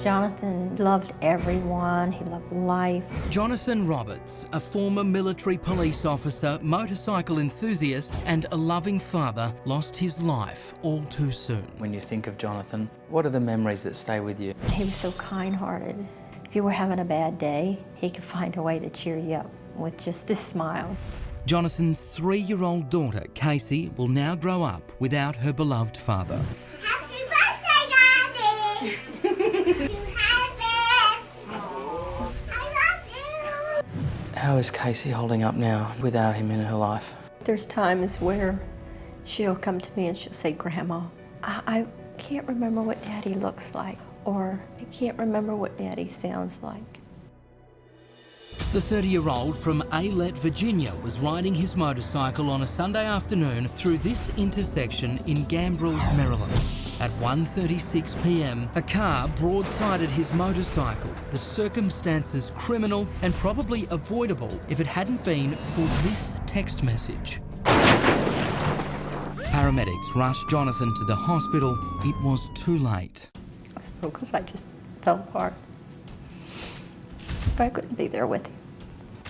Jonathan loved everyone. He loved life. Jonathan Roberts, a former military police officer, motorcycle enthusiast and a loving father, lost his life all too soon. When you think of Jonathan, what are the memories that stay with you? He was so kind-hearted. If you were having a bad day, he could find a way to cheer you up with just a smile. Jonathan's 3-year-old daughter, Casey, will now grow up without her beloved father. Happy birthday, Daddy! You have it! I love you! How is Casey holding up now without him in her life? There's times where she'll come to me and she'll say, Grandma, I can't remember what Daddy looks like, or I can't remember what Daddy sounds like. The 30-year-old from Aylett, Virginia, was riding his motorcycle on a Sunday afternoon through this intersection in Gambrills, Maryland. At 1:36 p.m, a car broadsided his motorcycle. The circumstances criminal and probably avoidable if it hadn't been for this text message. Paramedics rushed Jonathan to the hospital. It was too late. Because I just fell apart. But I couldn't be there with him.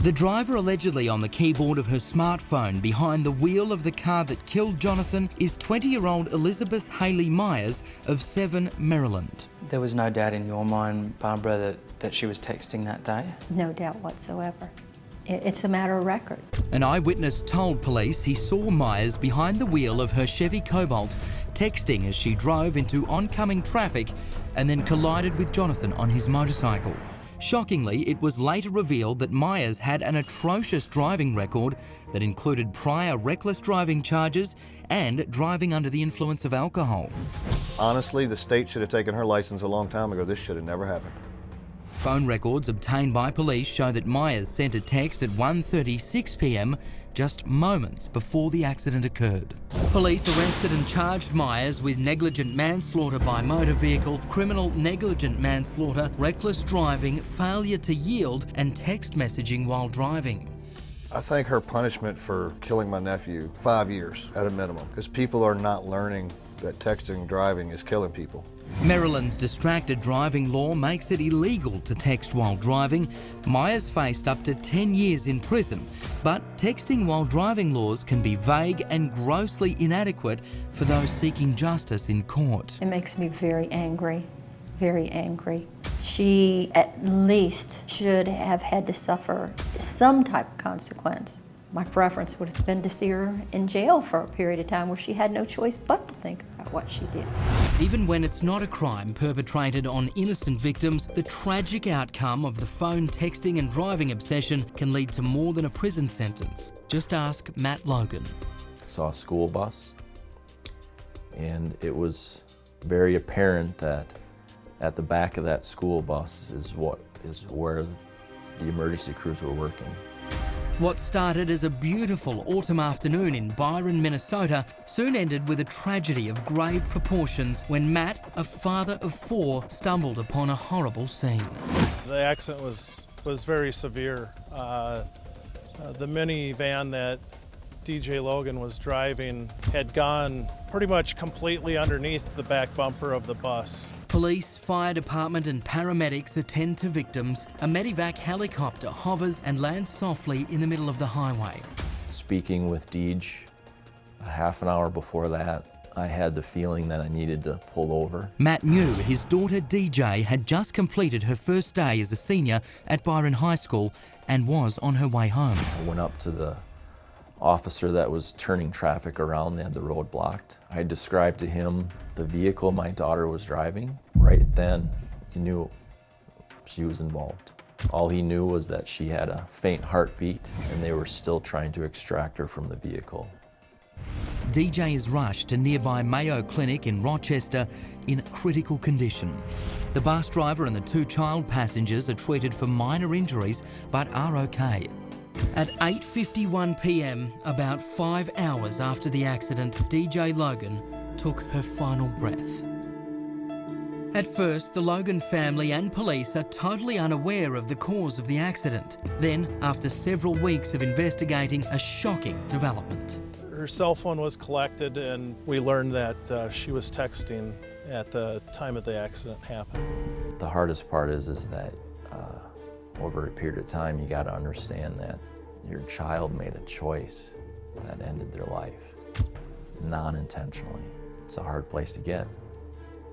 The driver allegedly on the keyboard of her smartphone behind the wheel of the car that killed Jonathan is 20-year-old Elizabeth Haley Myers of 7, Maryland. There was no doubt in your mind, Barbara, that she was texting that day? No doubt whatsoever. It's a matter of record. An eyewitness told police he saw Myers behind the wheel of her Chevy Cobalt texting as she drove into oncoming traffic and then collided with Jonathan on his motorcycle. Shockingly, it was later revealed that Myers had an atrocious driving record that included prior reckless driving charges and driving under the influence of alcohol. Honestly, the state should have taken her license a long time ago. This should have never happened. Phone records obtained by police show that Myers sent a text at 1:36 p.m, just moments before the accident occurred. Police arrested and charged Myers with negligent manslaughter by motor vehicle, criminal negligent manslaughter, reckless driving, failure to yield, and text messaging while driving. I think her punishment for killing my nephew, 5 years at a minimum, because people are not learning that texting and driving is killing people. Maryland's distracted driving law makes it illegal to text while driving. Myers faced up to 10 years in prison, but texting while driving laws can be vague and grossly inadequate for those seeking justice in court. It makes me very angry, very angry. She at least should have had to suffer some type of consequence. My preference would have been to see her in jail for a period of time where she had no choice but to think about what she did. Even when it's not a crime perpetrated on innocent victims, the tragic outcome of the phone texting and driving obsession can lead to more than a prison sentence. Just ask Matt Logan. I saw a school bus, and it was very apparent that at the back of that school bus is where the emergency crews were working. What started as a beautiful autumn afternoon in Byron, Minnesota, soon ended with a tragedy of grave proportions when Matt, a father of 4, stumbled upon a horrible scene. The accident was very severe. The minivan that DJ Logan was driving had gone pretty much completely underneath the back bumper of the bus. Police, fire department and paramedics attend to victims. A medevac helicopter hovers and lands softly in the middle of the highway. Speaking with Deej a half an hour before that, I had the feeling that I needed to pull over. Matt knew his daughter DJ had just completed her first day as a senior at Byron High School and was on her way home. I went up to the officer that was turning traffic around. They had the road blocked. I described to him the vehicle my daughter was driving. Right then, he knew she was involved. All he knew was that she had a faint heartbeat and they were still trying to extract her from the vehicle. DJ is rushed to nearby Mayo Clinic in Rochester in critical condition. The bus driver and the 2 child passengers are treated for minor injuries but are okay. At 8:51 p.m, about 5 hours after the accident, DJ Logan took her final breath. At first, the Logan family and police are totally unaware of the cause of the accident. Then, after several weeks of investigating, a shocking development. Her cell phone was collected, and we learned that she was texting at the time of the accident happened. The hardest part is that over a period of time, you got to understand that your child made a choice that ended their life, non-intentionally. It's a hard place to get.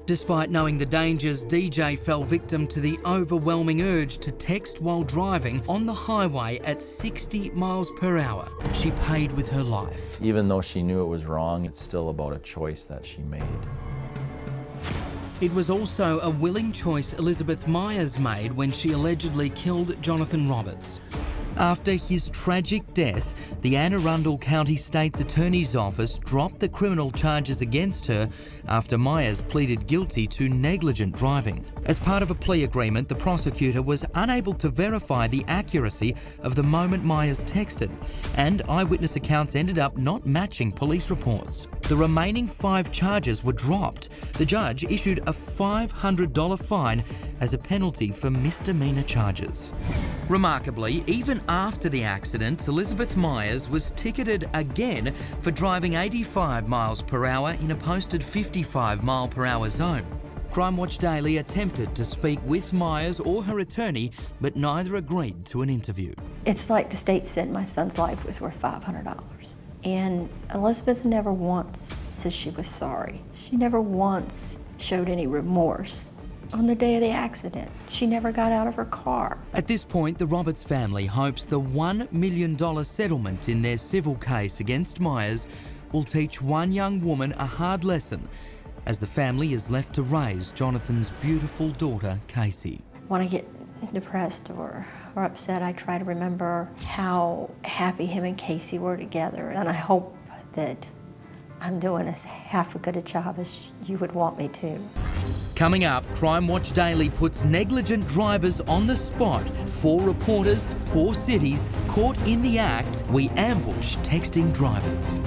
Despite knowing the dangers, DJ fell victim to the overwhelming urge to text while driving on the highway at 60 miles per hour. She paid with her life. Even though she knew it was wrong, it's still about a choice that she made. It was also a willing choice Elizabeth Myers made when she allegedly killed Jonathan Roberts. After his tragic death, the Anne Arundel County State's Attorney's Office dropped the criminal charges against her after Myers pleaded guilty to negligent driving. As part of a plea agreement, the prosecutor was unable to verify the accuracy of the moment Myers texted, and eyewitness accounts ended up not matching police reports. The remaining 5 charges were dropped. The judge issued a $500 fine as a penalty for misdemeanor charges. Remarkably, even after the accident, Elizabeth Myers was ticketed again for driving 85 miles per hour in a posted 55 mile per hour zone. Crime Watch Daily attempted to speak with Myers or her attorney, but neither agreed to an interview. It's like the state said my son's life was worth $500. And Elizabeth never once said she was sorry. She never once showed any remorse. On the day of the accident, she never got out of her car. At this point, the Roberts family hopes the $1 million settlement in their civil case against Myers will teach one young woman a hard lesson as the family is left to raise Jonathan's beautiful daughter, Casey. When I get depressed or upset, I try to remember how happy him and Casey were together, and I hope that I'm doing as half as good a job as you would want me to. Coming up, Crime Watch Daily puts negligent drivers on the spot. 4 reporters, 4 cities, caught in the act. We ambush texting drivers.